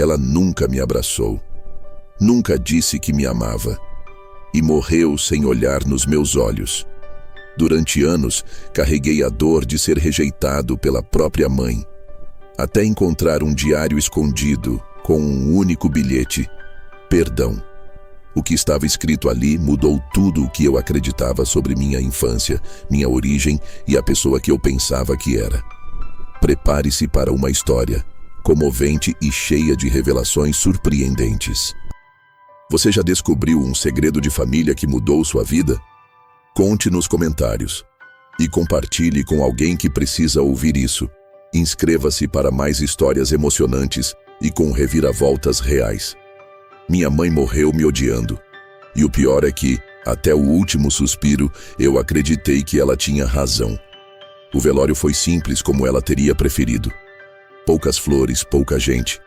Ela nunca me abraçou, nunca disse que me amava e morreu sem olhar nos meus olhos. Durante anos, carreguei a dor de ser rejeitado pela própria mãe, até encontrar um diário escondido com um único bilhete: perdão. O que estava escrito ali mudou tudo o que eu acreditava sobre minha infância, minha origem e a pessoa que eu pensava que era. Prepare-se para uma história comovente e cheia de revelações surpreendentes. Você já descobriu um segredo de família que mudou sua vida? Conte nos comentários e compartilhe com alguém que precisa ouvir isso. Inscreva-se para mais histórias emocionantes e com reviravoltas reais. Minha mãe morreu me odiando. E o pior é que, até o último suspiro, eu acreditei que ela tinha razão. O velório foi simples como ela teria preferido. Poucas flores, pouca gente.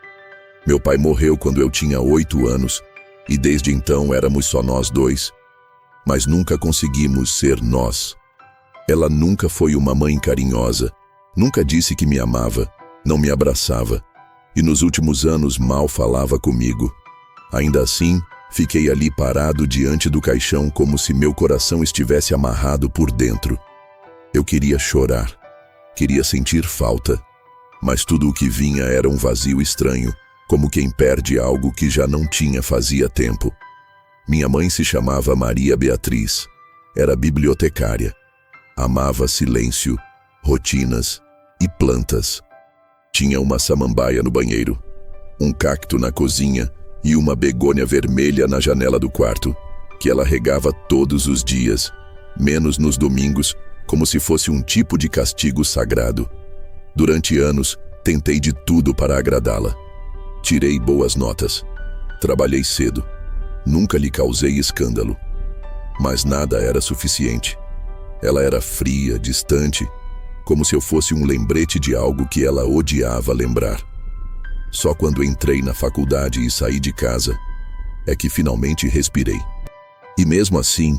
Meu pai morreu quando eu tinha 8 anos e desde então éramos só nós dois. Mas nunca conseguimos ser nós. Ela nunca foi uma mãe carinhosa, nunca disse que me amava, não me abraçava e nos últimos anos mal falava comigo. Ainda assim, fiquei ali parado diante do caixão como se meu coração estivesse amarrado por dentro. Eu queria chorar, queria sentir falta, mas tudo o que vinha era um vazio estranho, como quem perde algo que já não tinha fazia tempo. Minha mãe se chamava Maria Beatriz, era bibliotecária, amava silêncio, rotinas e plantas. Tinha uma samambaia no banheiro, um cacto na cozinha e uma begônia vermelha na janela do quarto, que ela regava todos os dias, menos nos domingos, como se fosse um tipo de castigo sagrado. Durante anos, tentei de tudo para agradá-la. Tirei boas notas, trabalhei cedo, nunca lhe causei escândalo. Mas nada era suficiente. Ela era fria, distante, como se eu fosse um lembrete de algo que ela odiava lembrar. Só quando entrei na faculdade e saí de casa é que finalmente respirei. E mesmo assim,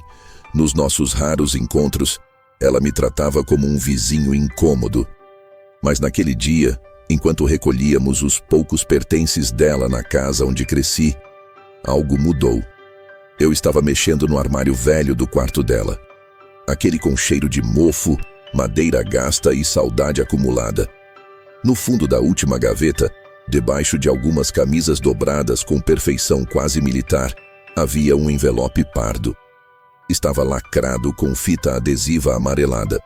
nos nossos raros encontros, ela me tratava como um vizinho incômodo. Mas naquele dia, enquanto recolhíamos os poucos pertences dela na casa onde cresci, algo mudou. Eu estava mexendo no armário velho do quarto dela. Aquele com cheiro de mofo, madeira gasta e saudade acumulada. No fundo da última gaveta, debaixo de algumas camisas dobradas com perfeição quase militar, havia um envelope pardo. Estava lacrado com fita adesiva amarelada.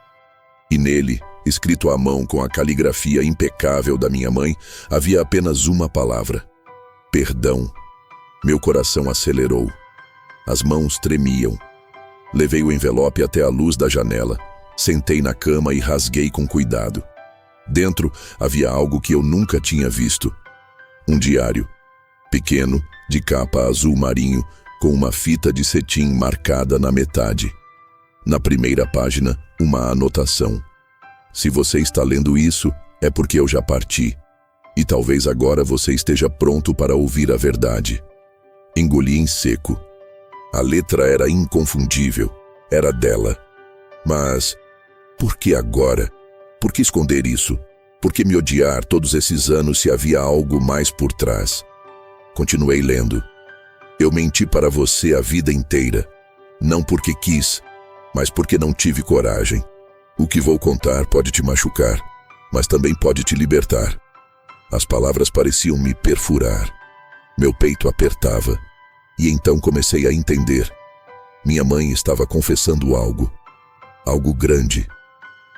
E nele, escrito à mão com a caligrafia impecável da minha mãe, havia apenas uma palavra: perdão. Meu coração acelerou. As mãos tremiam. Levei o envelope até a luz da janela, sentei na cama e rasguei com cuidado. Dentro havia algo que eu nunca tinha visto. Um diário, pequeno, de capa azul marinho, com uma fita de cetim marcada na metade. Na primeira página, uma anotação: se você está lendo isso, é porque eu já parti. E talvez agora você esteja pronto para ouvir a verdade. Engoli em seco. A letra era inconfundível. Era dela. Mas por que agora? Por que esconder isso? Por que me odiar todos esses anos se havia algo mais por trás? Continuei lendo. Eu menti para você a vida inteira. Não porque quis, mas porque não tive coragem. O que vou contar pode te machucar, mas também pode te libertar. As palavras pareciam me perfurar. Meu peito apertava. E então comecei a entender. Minha mãe estava confessando algo. Algo grande.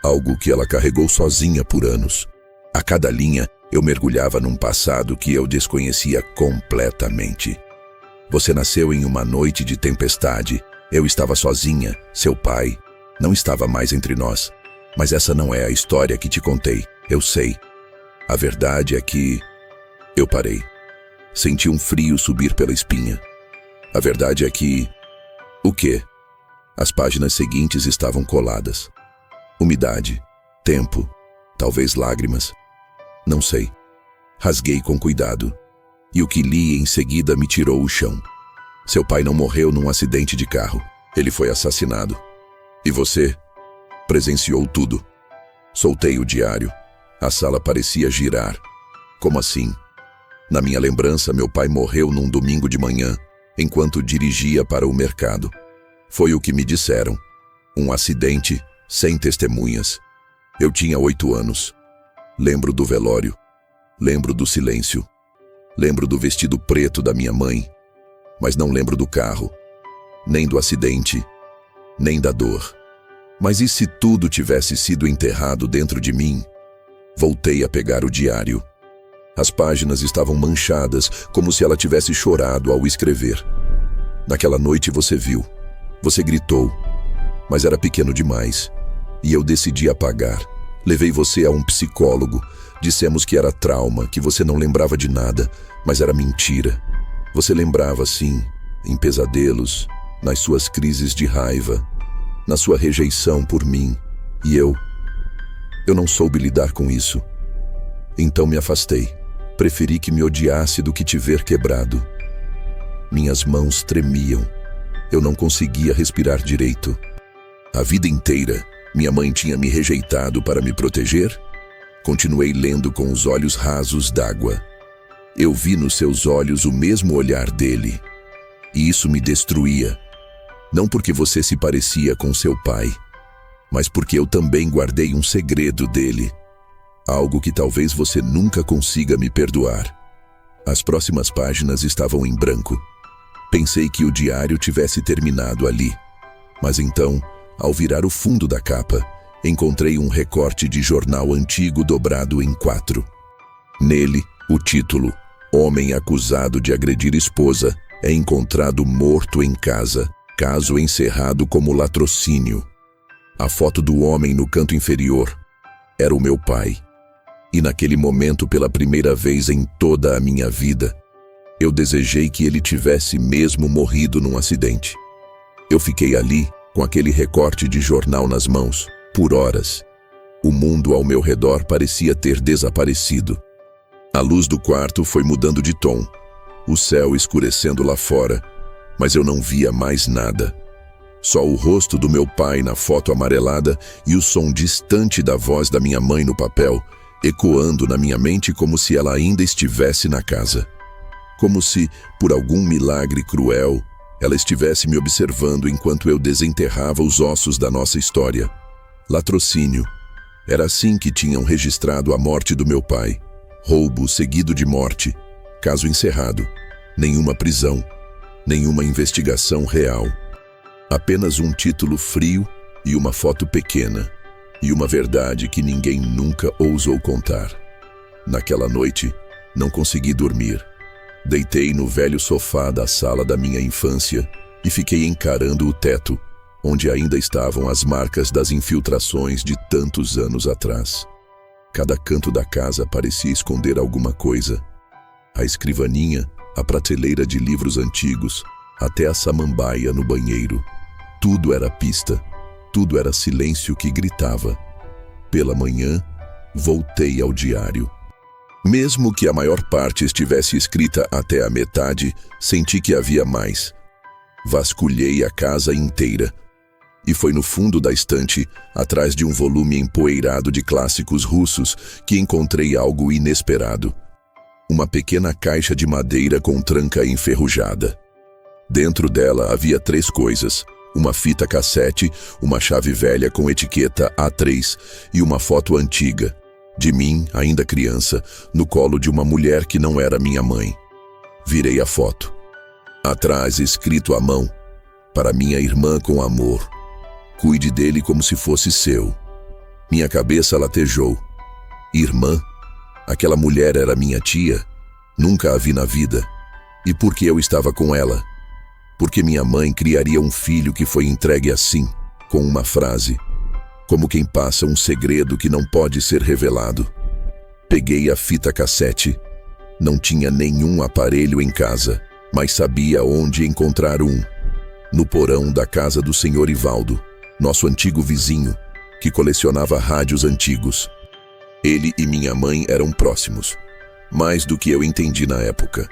Algo que ela carregou sozinha por anos. A cada linha, eu mergulhava num passado que eu desconhecia completamente. Você nasceu em uma noite de tempestade. Eu estava sozinha. Seu pai não estava mais entre nós. Mas essa não é a história que te contei. Eu sei. A verdade é que... Eu parei. Senti um frio subir pela espinha. A verdade é que... O quê? As páginas seguintes estavam coladas. Umidade, tempo, talvez lágrimas. Não sei. Rasguei com cuidado. E o que li em seguida me tirou o chão. Seu pai não morreu num acidente de carro. Ele foi assassinado. E você presenciou tudo. Soltei o diário. A sala parecia girar. Como assim? Na minha lembrança, meu pai morreu num domingo de manhã, enquanto dirigia para o mercado. Foi o que me disseram. Um acidente, sem testemunhas. Eu tinha 8 anos. Lembro do velório. Lembro do silêncio. Lembro do vestido preto da minha mãe. Mas não lembro do carro. Nem do acidente. Nem da dor. Mas e se tudo tivesse sido enterrado dentro de mim? Voltei a pegar o diário. As páginas estavam manchadas, como se ela tivesse chorado ao escrever. Naquela noite você viu. Você gritou. Mas era pequeno demais. E eu decidi apagar. Levei você a um psicólogo. Dissemos que era trauma, que você não lembrava de nada, mas era mentira. Você lembrava, sim, em pesadelos, nas suas crises de raiva, na sua rejeição por mim. E eu não soube lidar com isso. Então me afastei. Preferi que me odiasse do que te ver quebrado. Minhas mãos tremiam. Eu não conseguia respirar direito. A vida inteira, minha mãe tinha me rejeitado para me proteger? Continuei lendo com os olhos rasos d'água. Eu vi nos seus olhos o mesmo olhar dele. E isso me destruía. Não porque você se parecia com seu pai, mas porque eu também guardei um segredo dele. Algo que talvez você nunca consiga me perdoar. As próximas páginas estavam em branco. Pensei que o diário tivesse terminado ali. Mas então, ao virar o fundo da capa, encontrei um recorte de jornal antigo dobrado em 4. Nele, o título: Homem acusado de agredir esposa é encontrado morto em casa, caso encerrado como latrocínio. A foto do homem no canto inferior era o meu pai. E naquele momento, pela primeira vez em toda a minha vida, eu desejei que ele tivesse mesmo morrido num acidente. Eu fiquei ali, com aquele recorte de jornal nas mãos, por horas. O mundo ao meu redor parecia ter desaparecido. A luz do quarto foi mudando de tom, o céu escurecendo lá fora, mas eu não via mais nada. Só o rosto do meu pai na foto amarelada e o som distante da voz da minha mãe no papel, ecoando na minha mente como se ela ainda estivesse na casa. Como se, por algum milagre cruel, ela estivesse me observando enquanto eu desenterrava os ossos da nossa história. Latrocínio. Era assim que tinham registrado a morte do meu pai. Roubo seguido de morte. Caso encerrado. Nenhuma prisão. Nenhuma investigação real. Apenas um título frio e uma foto pequena. E uma verdade que ninguém nunca ousou contar. Naquela noite, não consegui dormir. Deitei no velho sofá da sala da minha infância e fiquei encarando o teto, onde ainda estavam as marcas das infiltrações de tantos anos atrás. Cada canto da casa parecia esconder alguma coisa. A escrivaninha, a prateleira de livros antigos, até a samambaia no banheiro. Tudo era pista. Tudo era silêncio que gritava. Pela manhã, voltei ao diário. Mesmo que a maior parte estivesse escrita até a metade, senti que havia mais. Vasculhei a casa inteira. E foi no fundo da estante, atrás de um volume empoeirado de clássicos russos, que encontrei algo inesperado. Uma pequena caixa de madeira com tranca enferrujada. Dentro dela havia 3 coisas: uma fita cassete, uma chave velha com etiqueta A3 e uma foto antiga, de mim, ainda criança, no colo de uma mulher que não era minha mãe. Virei a foto. Atrás, escrito à mão: para minha irmã com amor. Cuide dele como se fosse seu. Minha cabeça latejou. Irmã? Aquela mulher era minha tia? Nunca a vi na vida. E por que eu estava com ela? Porque minha mãe criaria um filho que foi entregue assim, com uma frase, como quem passa um segredo que não pode ser revelado. Peguei a fita cassete. Não tinha nenhum aparelho em casa, mas sabia onde encontrar um. No porão da casa do Sr. Ivaldo, nosso antigo vizinho, que colecionava rádios antigos. Ele e minha mãe eram próximos, mais do que eu entendi na época.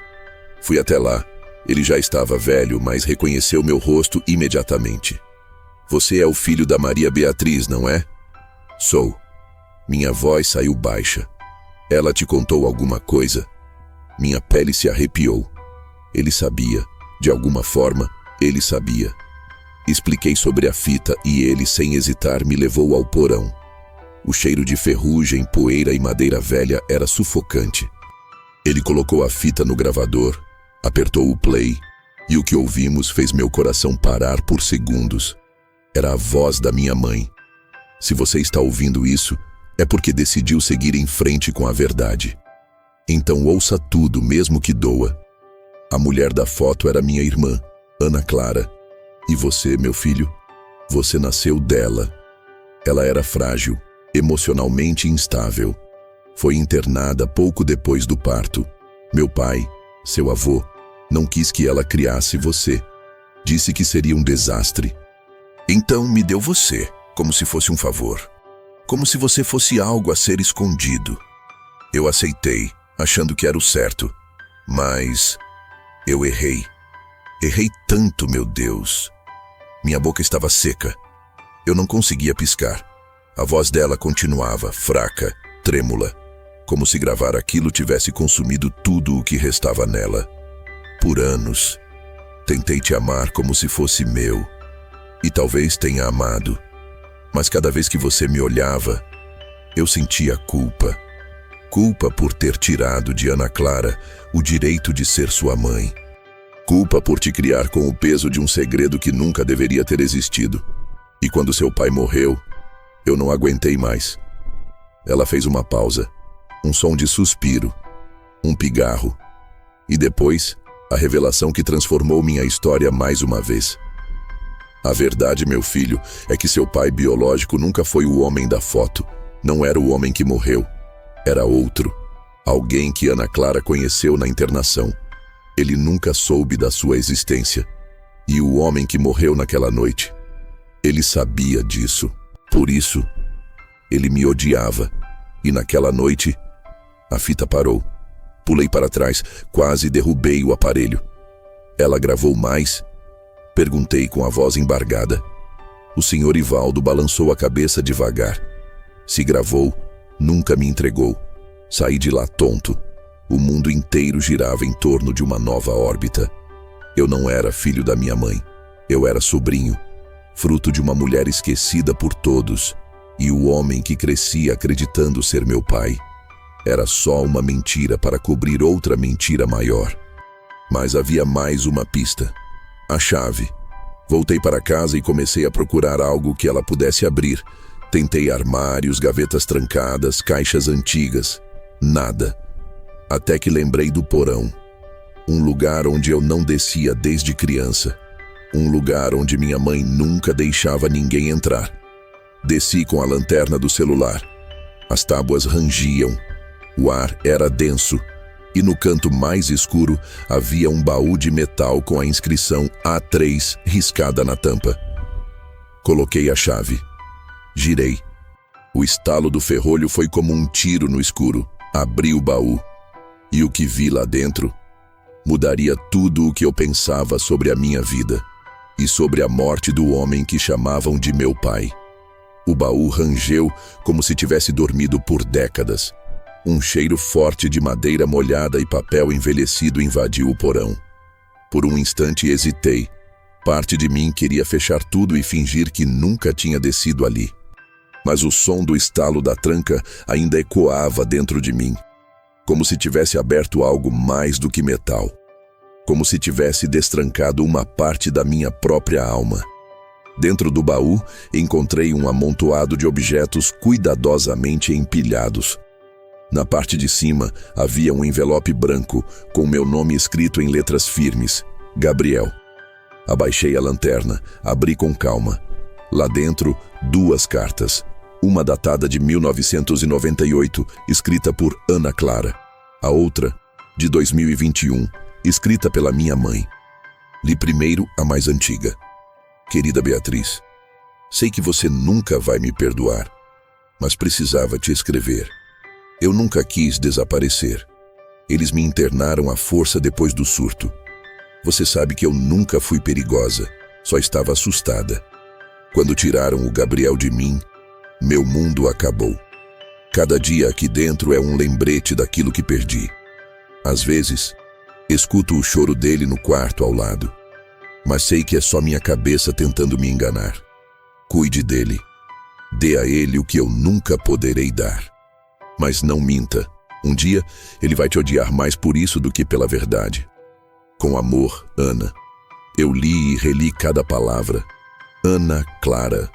Fui até lá. Ele já estava velho, mas reconheceu meu rosto imediatamente. Você é o filho da Maria Beatriz, não é? Sou. Minha voz saiu baixa. Ela te contou alguma coisa? Minha pele se arrepiou. Ele sabia. De alguma forma, ele sabia. Expliquei sobre a fita e ele, sem hesitar, me levou ao porão. O cheiro de ferrugem, poeira e madeira velha era sufocante. Ele colocou a fita no gravador, apertou o play, e o que ouvimos fez meu coração parar por segundos. Era a voz da minha mãe. Se você está ouvindo isso, é porque decidiu seguir em frente com a verdade. Então ouça tudo, mesmo que doa. A mulher da foto era minha irmã, Ana Clara. E você, meu filho? Você nasceu dela. Ela era frágil, emocionalmente instável. Foi internada pouco depois do parto. Meu pai, seu avô, não quis que ela criasse você. Disse que seria um desastre. Então me deu você, como se fosse um favor. Como se você fosse algo a ser escondido. Eu aceitei, achando que era o certo. Mas eu errei. Errei tanto, meu Deus. Minha boca estava seca. Eu não conseguia piscar. A voz dela continuava, fraca, trêmula, como se gravar aquilo tivesse consumido tudo o que restava nela. Por anos, tentei te amar como se fosse meu. E talvez tenha amado. Mas cada vez que você me olhava, eu sentia culpa. Culpa por ter tirado de Ana Clara o direito de ser sua mãe. Culpa por te criar com o peso de um segredo que nunca deveria ter existido. E quando seu pai morreu, eu não aguentei mais. Ela fez uma pausa, um som de suspiro, um pigarro. E depois, a revelação que transformou minha história mais uma vez. A verdade, meu filho, é que seu pai biológico nunca foi o homem da foto. Não era o homem que morreu. Era outro. Alguém que Ana Clara conheceu na internação. Ele nunca soube da sua existência. E o homem que morreu naquela noite, ele sabia disso. Por isso, ele me odiava. E naquela noite, a fita parou. Pulei para trás, quase derrubei o aparelho. Ela gravou mais? Perguntei com a voz embargada. O senhor Ivaldo balançou a cabeça devagar. Se gravou, nunca me entregou. Saí de lá tonto. O mundo inteiro girava em torno de uma nova órbita. Eu não era filho da minha mãe. Eu era sobrinho, fruto de uma mulher esquecida por todos, e o homem que crescia acreditando ser meu pai. Era só uma mentira para cobrir outra mentira maior. Mas havia mais uma pista. A chave. Voltei para casa e comecei a procurar algo que ela pudesse abrir. Tentei armários, gavetas trancadas, caixas antigas. Nada. Até que lembrei do porão. Um lugar onde eu não descia desde criança. Um lugar onde minha mãe nunca deixava ninguém entrar. Desci com a lanterna do celular. As tábuas rangiam. O ar era denso. E no canto mais escuro havia um baú de metal com a inscrição A3 riscada na tampa. Coloquei a chave. Girei. O estalo do ferrolho foi como um tiro no escuro. Abri o baú. E o que vi lá dentro mudaria tudo o que eu pensava sobre a minha vida e sobre a morte do homem que chamavam de meu pai. O baú rangeu como se tivesse dormido por décadas. Um cheiro forte de madeira molhada e papel envelhecido invadiu o porão. Por um instante hesitei. Parte de mim queria fechar tudo e fingir que nunca tinha descido ali. Mas o som do estalo da tranca ainda ecoava dentro de mim. Como se tivesse aberto algo mais do que metal. Como se tivesse destrancado uma parte da minha própria alma. Dentro do baú, encontrei um amontoado de objetos cuidadosamente empilhados. Na parte de cima, havia um envelope branco com meu nome escrito em letras firmes, Gabriel. Abaixei a lanterna, abri com calma. Lá dentro, 2 cartas. Uma datada de 1998, escrita por Ana Clara. A outra, de 2021, escrita pela minha mãe. Li primeiro a mais antiga. Querida Beatriz, sei que você nunca vai me perdoar, mas precisava te escrever. Eu nunca quis desaparecer. Eles me internaram à força depois do surto. Você sabe que eu nunca fui perigosa, só estava assustada. Quando tiraram o Gabriel de mim, meu mundo acabou. Cada dia aqui dentro é um lembrete daquilo que perdi. Às vezes, escuto o choro dele no quarto ao lado, mas sei que é só minha cabeça tentando me enganar. Cuide dele. Dê a ele o que eu nunca poderei dar. Mas não minta. Um dia, ele vai te odiar mais por isso do que pela verdade. Com amor, Ana. Eu li e reli cada palavra. Ana Clara,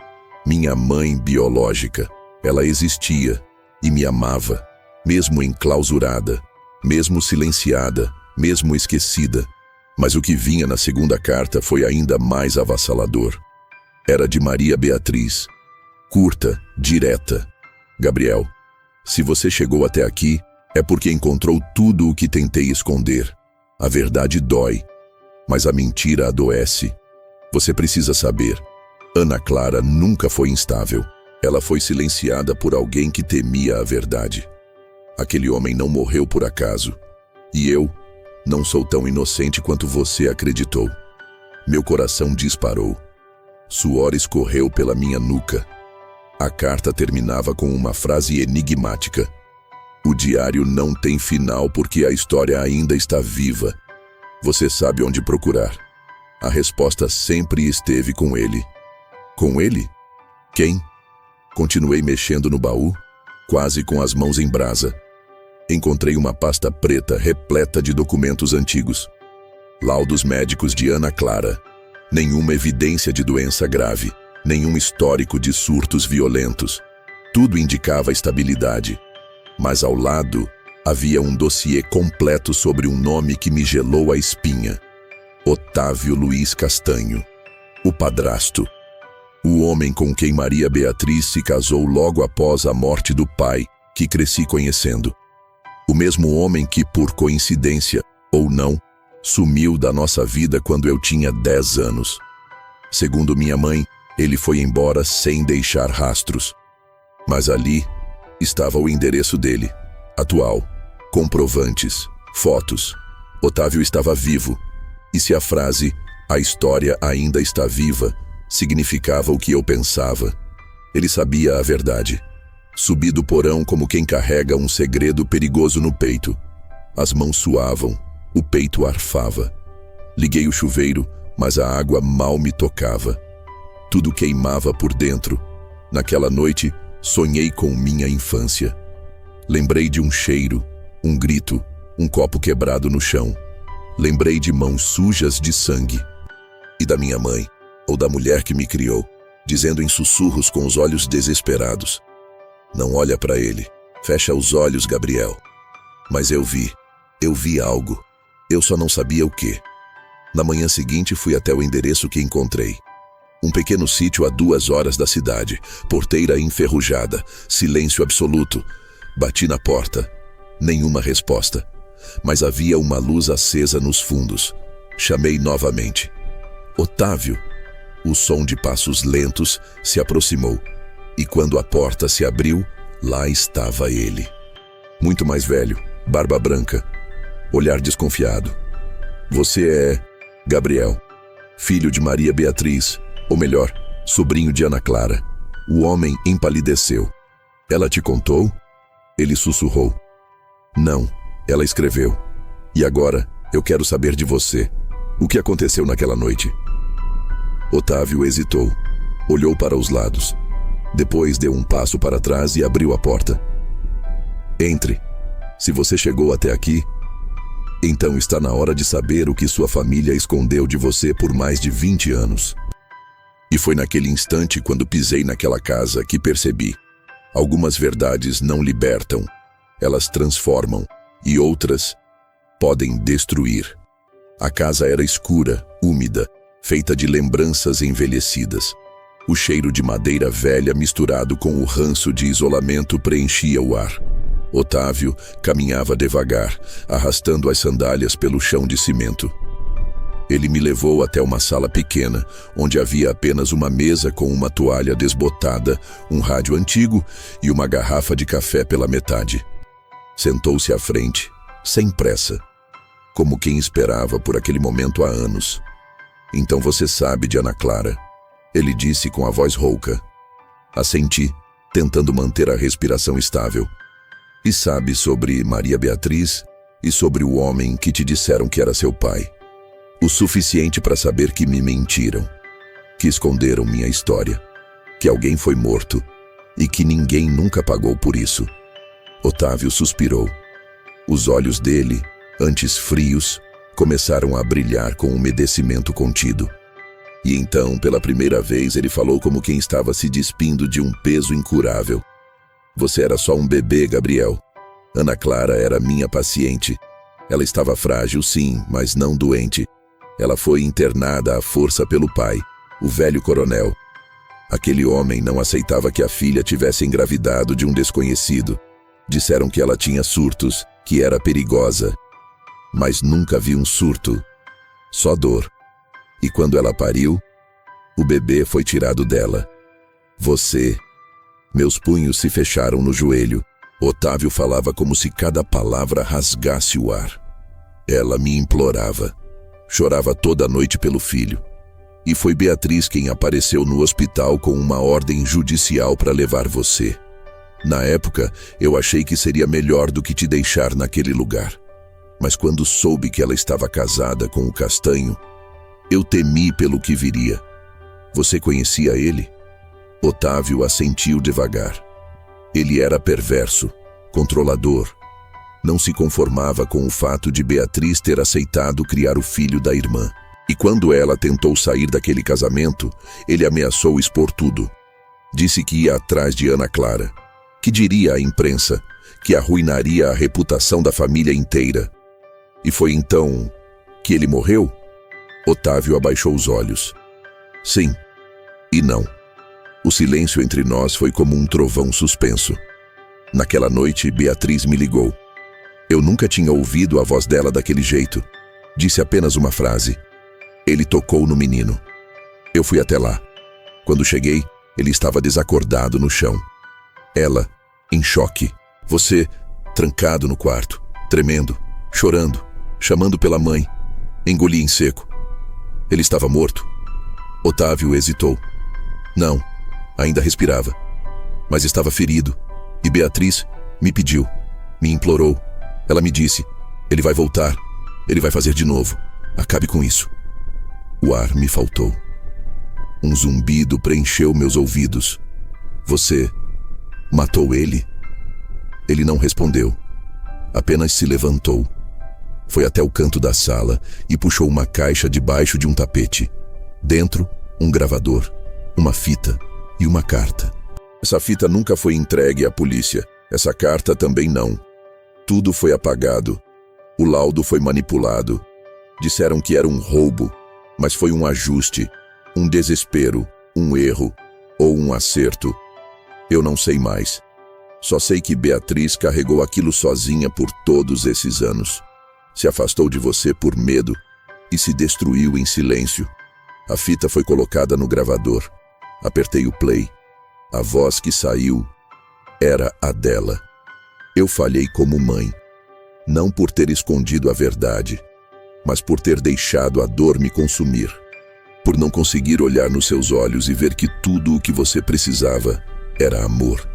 minha mãe biológica. Ela existia e me amava, mesmo enclausurada, mesmo silenciada, mesmo esquecida. Mas o que vinha na segunda carta foi ainda mais avassalador. Era de Maria Beatriz. Curta, direta. Gabriel, se você chegou até aqui, é porque encontrou tudo o que tentei esconder. A verdade dói, mas a mentira adoece. Você precisa saber, Ana Clara nunca foi instável. Ela foi silenciada por alguém que temia a verdade. Aquele homem não morreu por acaso. E eu não sou tão inocente quanto você acreditou. Meu coração disparou. Suor escorreu pela minha nuca. A carta terminava com uma frase enigmática. O diário não tem final porque a história ainda está viva. Você sabe onde procurar. A resposta sempre esteve com ele. Com ele? Quem? Continuei mexendo no baú, quase com as mãos em brasa. Encontrei uma pasta preta repleta de documentos antigos. Laudos médicos de Ana Clara. Nenhuma evidência de doença grave. Nenhum histórico de surtos violentos. Tudo indicava estabilidade. Mas ao lado, havia um dossiê completo sobre um nome que me gelou a espinha. Otávio Luiz Castanho. O padrasto. O homem com quem Maria Beatriz se casou logo após a morte do pai, que cresci conhecendo. O mesmo homem que, por coincidência, ou não, sumiu da nossa vida quando eu tinha 10 anos. Segundo minha mãe, ele foi embora sem deixar rastros. Mas ali estava o endereço dele, atual, comprovantes, fotos. Otávio estava vivo. E se a frase, a história ainda está viva, significava o que eu pensava? Ele sabia a verdade. Subi do porão como quem carrega um segredo perigoso no peito. As mãos suavam, o peito arfava. Liguei o chuveiro, mas a água mal me tocava. Tudo queimava por dentro. Naquela noite, sonhei com minha infância. Lembrei de um cheiro, um grito, um copo quebrado no chão. Lembrei de mãos sujas de sangue. E da minha mãe, ou da mulher que me criou, dizendo em sussurros com os olhos desesperados: "Não olha para ele. Fecha os olhos, Gabriel." Mas eu vi algo. Eu só não sabia o quê. Na manhã seguinte fui até o endereço que encontrei. Um pequeno sítio a 2 horas da cidade, porteira enferrujada, silêncio absoluto. Bati na porta. Nenhuma resposta. Mas havia uma luz acesa nos fundos. Chamei novamente. "Otávio." O som de passos lentos se aproximou. E quando a porta se abriu, lá estava ele. Muito mais velho, barba branca, olhar desconfiado. "Você é Gabriel, filho de Maria Beatriz, ou melhor, sobrinho de Ana Clara." O homem empalideceu. "Ela te contou?" Ele sussurrou. "Não, ela escreveu. E agora, eu quero saber de você. O que aconteceu naquela noite?" Otávio hesitou. Olhou para os lados. Depois deu um passo para trás e abriu a porta. "Entre. Se você chegou até aqui, então está na hora de saber o que sua família escondeu de você por mais de 20 anos. E foi naquele instante, quando pisei naquela casa, que percebi. Algumas verdades não libertam. Elas transformam. E outras podem destruir. A casa era escura, úmida, feita de lembranças envelhecidas. O cheiro de madeira velha misturado com o ranço de isolamento preenchia o ar. Otávio caminhava devagar, arrastando as sandálias pelo chão de cimento. Ele me levou até uma sala pequena, onde havia apenas uma mesa com uma toalha desbotada, um rádio antigo e uma garrafa de café pela metade. Sentou-se à frente, sem pressa, como quem esperava por aquele momento há anos. "Então você sabe de Ana Clara?" Ele disse com a voz rouca. Assenti, tentando manter a respiração estável. "E sabe sobre Maria Beatriz?" e sobre o homem que te disseram que era seu pai. O suficiente para saber que me mentiram, que esconderam minha história, que alguém foi morto e que ninguém nunca pagou por isso. Otávio suspirou. Os olhos dele, antes frios, começaram a brilhar com umedecimento contido. E então, pela primeira vez, ele falou como quem estava se despindo de um peso incurável. Você era só um bebê, Gabriel. Ana Clara era minha paciente. Ela estava frágil, sim, mas não doente. Ela foi internada à força pelo pai, o velho coronel. Aquele homem não aceitava que a filha tivesse engravidado de um desconhecido. Disseram que ela tinha surtos, que era perigosa. Mas nunca vi um surto, só dor. E quando ela pariu, o bebê foi tirado dela. Você... Meus punhos se fecharam no joelho. Otávio falava como se cada palavra rasgasse o ar. Ela me implorava. Chorava toda noite pelo filho. E foi Beatriz quem apareceu no hospital com uma ordem judicial para levar você. Na época, eu achei que seria melhor do que te deixar naquele lugar. Mas quando soube que ela estava casada com o Castanho, eu temi pelo que viria. Você conhecia ele? Otávio assentiu devagar. Ele era perverso, controlador. Não se conformava com o fato de Beatriz ter aceitado criar o filho da irmã. E quando ela tentou sair daquele casamento, ele ameaçou expor tudo. Disse que ia atrás de Ana Clara, que diria à imprensa, que arruinaria a reputação da família inteira. E foi então que ele morreu? Otávio abaixou os olhos. Sim e não. O silêncio entre nós foi como um trovão suspenso. Naquela noite, Beatriz me ligou. Eu nunca tinha ouvido a voz dela daquele jeito. Disse apenas uma frase. Ele tocou no menino. Eu fui até lá. Quando cheguei, ele estava desacordado no chão. Ela, em choque. Você, trancado no quarto, tremendo, chorando, chamando pela mãe. Engoli em seco. Ele estava morto. Otávio hesitou. Não, ainda respirava. Mas estava ferido. E Beatriz me pediu, me implorou. Ela me disse, ele vai voltar, ele vai fazer de novo. Acabe com isso. O ar me faltou. Um zumbido preencheu meus ouvidos. Você matou ele? Ele não respondeu. Apenas se levantou. Foi até o canto da sala e puxou uma caixa debaixo de um tapete. Dentro, um gravador, uma fita e uma carta. Essa fita nunca foi entregue à polícia. Essa carta também não. Tudo foi apagado. O laudo foi manipulado. Disseram que era um roubo, mas foi um ajuste, um desespero, um erro ou um acerto. Eu não sei mais. Só sei que Beatriz carregou aquilo sozinha por todos esses anos. Se afastou de você por medo e se destruiu em silêncio. A fita foi colocada no gravador. Apertei o play. A voz que saiu era a dela. Eu falhei como mãe, não por ter escondido a verdade, mas por ter deixado a dor me consumir, por não conseguir olhar nos seus olhos e ver que tudo o que você precisava era amor.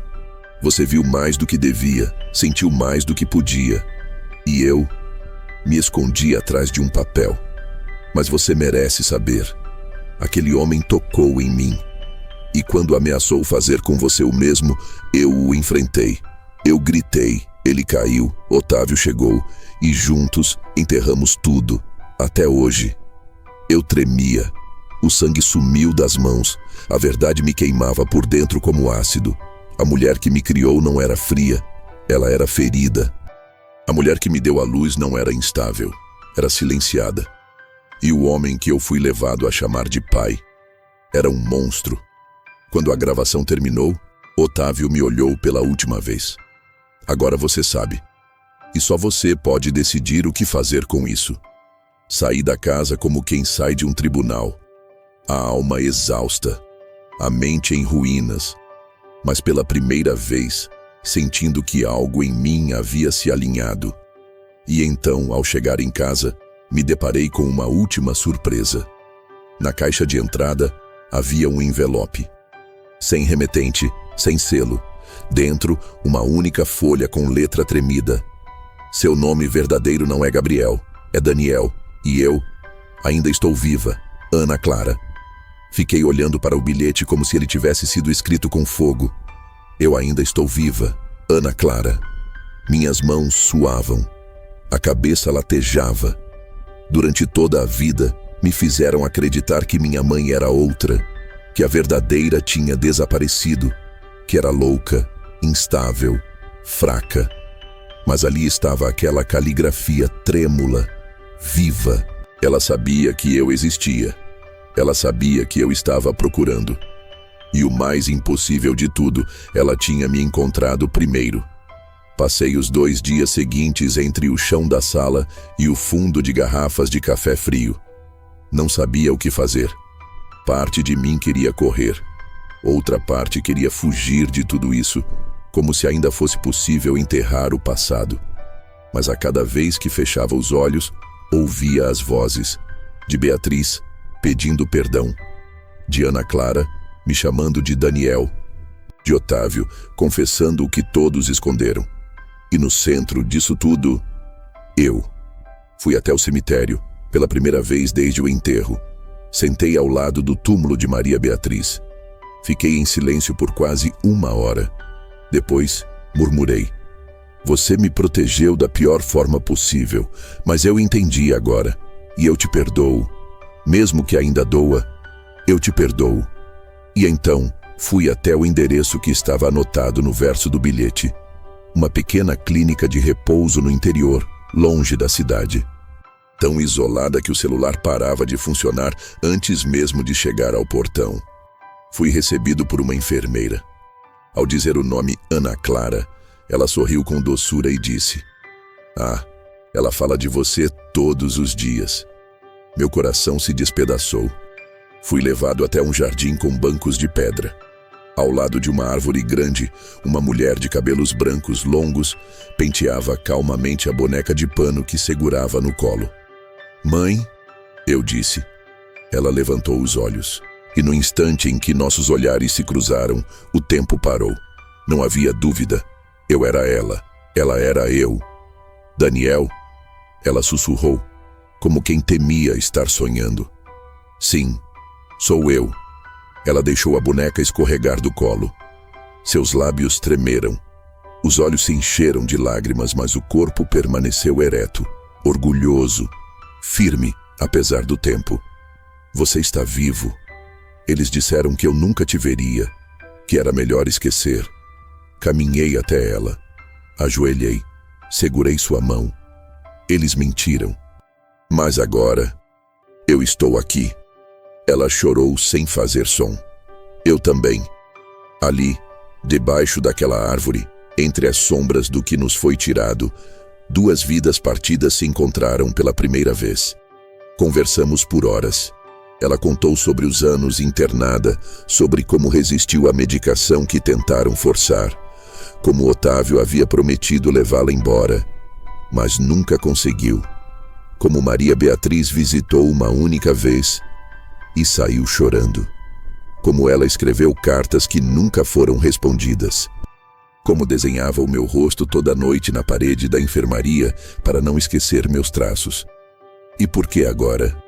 Você viu mais do que devia, sentiu mais do que podia, e eu me escondi atrás de um papel. Mas você merece saber. Aquele homem tocou em mim. E quando ameaçou fazer com você o mesmo, eu o enfrentei. Eu gritei, ele caiu, Otávio chegou, e juntos enterramos tudo, até hoje. Eu tremia, o sangue sumiu das mãos, a verdade me queimava por dentro como ácido. A mulher que me criou não era fria, ela era ferida. A mulher que me deu à luz não era instável, era silenciada. E o homem que eu fui levado a chamar de pai era um monstro. Quando a gravação terminou, Otávio me olhou pela última vez. Agora você sabe. E só você pode decidir o que fazer com isso. Saí da casa como quem sai de um tribunal. A alma exausta, a mente em ruínas, mas pela primeira vez, sentindo que algo em mim havia se alinhado. E então, ao chegar em casa, me deparei com uma última surpresa. Na caixa de entrada, havia um envelope. Sem remetente, sem selo. Dentro, uma única folha com letra tremida. Seu nome verdadeiro não é Gabriel, é Daniel, e eu ainda estou viva, Ana Clara. Fiquei olhando para o bilhete como se ele tivesse sido escrito com fogo. Eu ainda estou viva, Ana Clara. Minhas mãos suavam. A cabeça latejava. Durante toda a vida, me fizeram acreditar que minha mãe era outra, que a verdadeira tinha desaparecido, que era louca, instável, fraca. Mas ali estava aquela caligrafia trêmula, viva. Ela sabia que eu existia. Ela sabia que eu estava procurando. E o mais impossível de tudo, ela tinha me encontrado primeiro. Passei os 2 dias seguintes entre o chão da sala e o fundo de garrafas de café frio. Não sabia o que fazer. Parte de mim queria correr. Outra parte queria fugir de tudo isso, como se ainda fosse possível enterrar o passado. Mas a cada vez que fechava os olhos, ouvia as vozes de Beatriz pedindo perdão, de Ana Clara me chamando de Daniel, de Otávio confessando o que todos esconderam. E no centro disso tudo, eu. Fui até o cemitério, pela primeira vez desde o enterro. Sentei ao lado do túmulo de Maria Beatriz. Fiquei em silêncio por quase 1 hora. Depois, murmurei. Você me protegeu da pior forma possível, mas eu entendi agora, e eu te perdoo. Mesmo que ainda doa, eu te perdoo. E então, fui até o endereço que estava anotado no verso do bilhete. Uma pequena clínica de repouso no interior, longe da cidade. Tão isolada que o celular parava de funcionar antes mesmo de chegar ao portão. Fui recebido por uma enfermeira. Ao dizer o nome Ana Clara, ela sorriu com doçura e disse: "Ah, ela fala de você todos os dias." Meu coração se despedaçou. Fui levado até um jardim com bancos de pedra. Ao lado de uma árvore grande, uma mulher de cabelos brancos longos penteava calmamente a boneca de pano que segurava no colo. "Mãe?" eu disse. Ela levantou os olhos. E no instante em que nossos olhares se cruzaram, o tempo parou. Não havia dúvida. Eu era ela era eu. "Daniel?" ela sussurrou, como quem temia estar sonhando. "Sim, sou eu." Ela deixou a boneca escorregar do colo. Seus lábios tremeram. Os olhos se encheram de lágrimas, mas o corpo permaneceu ereto, orgulhoso, firme, apesar do tempo. "Você está vivo." Eles disseram que eu nunca te veria, que era melhor esquecer. Caminhei até ela. Ajoelhei. Segurei sua mão. Eles mentiram. Mas agora, eu estou aqui. Ela chorou sem fazer som. Eu também. Ali, debaixo daquela árvore, entre as sombras do que nos foi tirado, 2 vidas partidas se encontraram pela primeira vez. Conversamos por horas. Ela contou sobre os anos internada, sobre como resistiu à medicação que tentaram forçar, como Otávio havia prometido levá-la embora, mas nunca conseguiu, como Maria Beatriz visitou uma única vez e saiu chorando, como ela escreveu cartas que nunca foram respondidas, como desenhava o meu rosto toda noite na parede da enfermaria para não esquecer meus traços. E por que agora?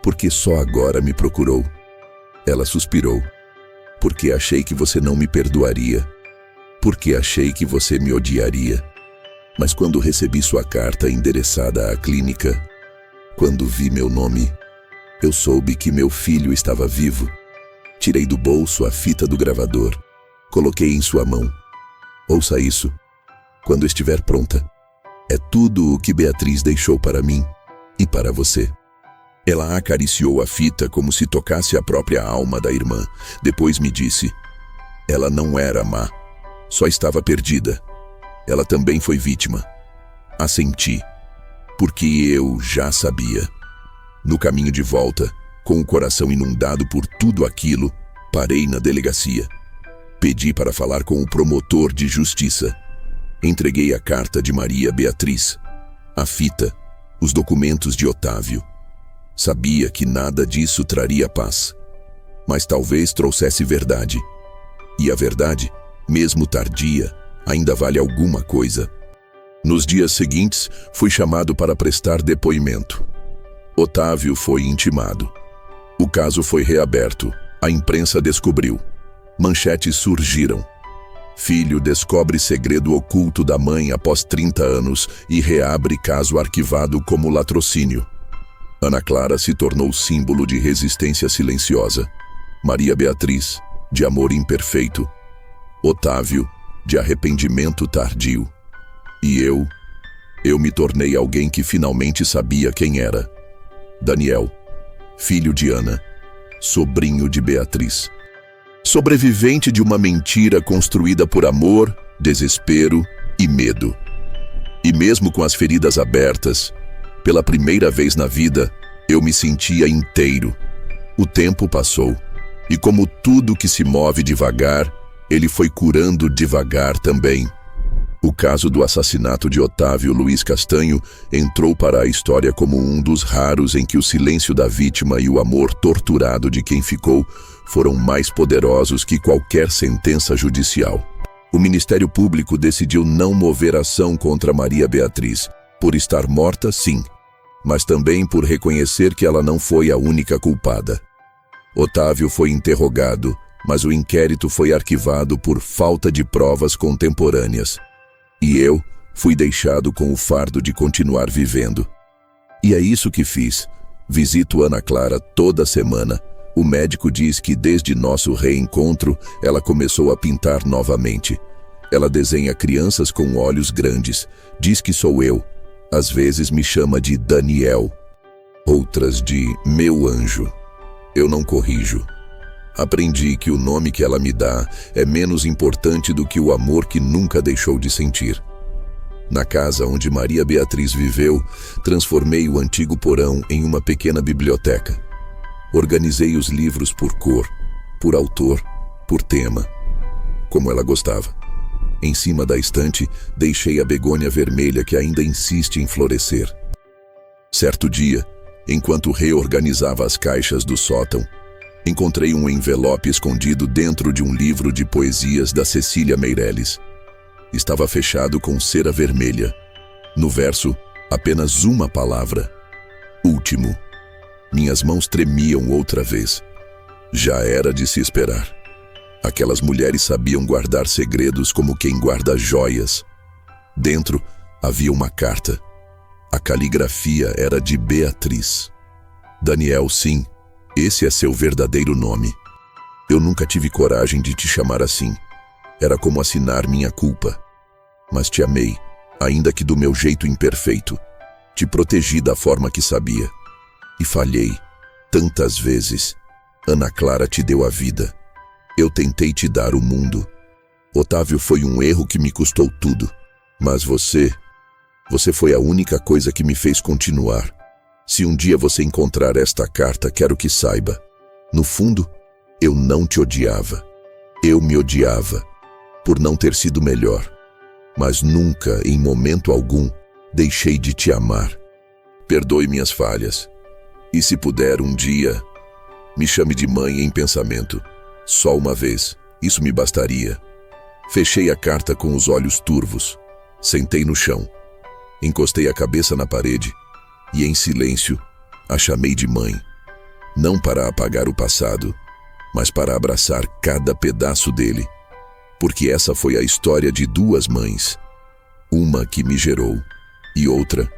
Porque só agora me procurou. Ela suspirou. Porque achei que você não me perdoaria. Porque achei que você me odiaria. Mas quando recebi sua carta endereçada à clínica, quando vi meu nome, eu soube que meu filho estava vivo. Tirei do bolso a fita do gravador. Coloquei em sua mão. Ouça isso. Quando estiver pronta. É tudo o que Beatriz deixou para mim e para você. Ela acariciou a fita como se tocasse a própria alma da irmã. Depois me disse: ela não era má, só estava perdida. Ela também foi vítima. Assenti, porque eu já sabia. No caminho de volta, com o coração inundado por tudo aquilo, parei na delegacia. Pedi para falar com o promotor de justiça. Entreguei a carta de Maria Beatriz, a fita, os documentos de Otávio. Sabia que nada disso traria paz, mas talvez trouxesse verdade. E a verdade, mesmo tardia, ainda vale alguma coisa. Nos dias seguintes, fui chamado para prestar depoimento. Otávio foi intimado. O caso foi reaberto. A imprensa descobriu. Manchetes surgiram. Filho descobre segredo oculto da mãe após 30 anos e reabre caso arquivado como latrocínio. Ana Clara se tornou símbolo de resistência silenciosa. Maria Beatriz, de amor imperfeito. Otávio, de arrependimento tardio. E eu me tornei alguém que finalmente sabia quem era. Daniel, filho de Ana, sobrinho de Beatriz. Sobrevivente de uma mentira construída por amor, desespero e medo. E mesmo com as feridas abertas, pela primeira vez na vida, eu me sentia inteiro. O tempo passou, e como tudo que se move devagar, ele foi curando devagar também. O caso do assassinato de Otávio Luiz Castanho entrou para a história como um dos raros em que o silêncio da vítima e o amor torturado de quem ficou foram mais poderosos que qualquer sentença judicial. O Ministério Público decidiu não mover ação contra Maria Beatriz, por estar morta, sim, mas também por reconhecer que ela não foi a única culpada. Otávio foi interrogado, mas o inquérito foi arquivado por falta de provas contemporâneas. E eu fui deixado com o fardo de continuar vivendo. E é isso que fiz. Visito Ana Clara toda semana. O médico diz que desde nosso reencontro, ela começou a pintar novamente. Ela desenha crianças com olhos grandes. Diz que sou eu. Às vezes me chama de Daniel. Outras de meu anjo. Eu não corrijo. Aprendi que o nome que ela me dá é menos importante do que o amor que nunca deixou de sentir. Na casa onde Maria Beatriz viveu, transformei o antigo porão em uma pequena biblioteca. Organizei os livros por cor, por autor, por tema, como ela gostava. Em cima da estante, deixei a begônia vermelha que ainda insiste em florescer. Certo dia, enquanto reorganizava as caixas do sótão, encontrei um envelope escondido dentro de um livro de poesias da Cecília Meirelles. Estava fechado com cera vermelha. No verso, apenas uma palavra: último. Minhas mãos tremiam outra vez. Já era de se esperar. Aquelas mulheres sabiam guardar segredos como quem guarda joias. Dentro havia uma carta. A caligrafia era de Beatriz. Daniel, sim. Esse é seu verdadeiro nome. Eu nunca tive coragem de te chamar assim. Era como assinar minha culpa. Mas te amei, ainda que do meu jeito imperfeito. Te protegi da forma que sabia. E falhei, tantas vezes. Ana Clara te deu a vida. Eu tentei te dar o mundo. Otávio foi um erro que me custou tudo. Mas você foi a única coisa que me fez continuar. Se um dia você encontrar esta carta, quero que saiba. No fundo, eu não te odiava. Eu me odiava por não ter sido melhor. Mas nunca, em momento algum, deixei de te amar. Perdoe minhas falhas. E se puder um dia, me chame de mãe em pensamento. Só uma vez, isso me bastaria. Fechei a carta com os olhos turvos. Sentei no chão. Encostei a cabeça na parede. E em silêncio, a chamei de mãe. Não para apagar o passado, mas para abraçar cada pedaço dele. Porque essa foi a história de duas mães. Uma que me gerou e outra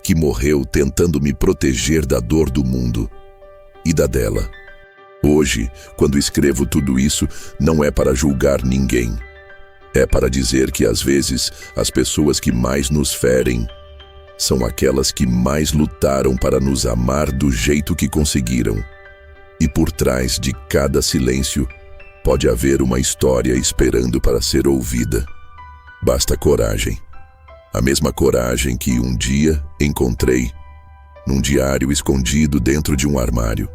que morreu tentando me proteger da dor do mundo e da dela. Hoje, quando escrevo tudo isso, não é para julgar ninguém. É para dizer que às vezes as pessoas que mais nos ferem são aquelas que mais lutaram para nos amar do jeito que conseguiram. E por trás de cada silêncio, pode haver uma história esperando para ser ouvida. Basta coragem. A mesma coragem que um dia encontrei num diário escondido dentro de um armário.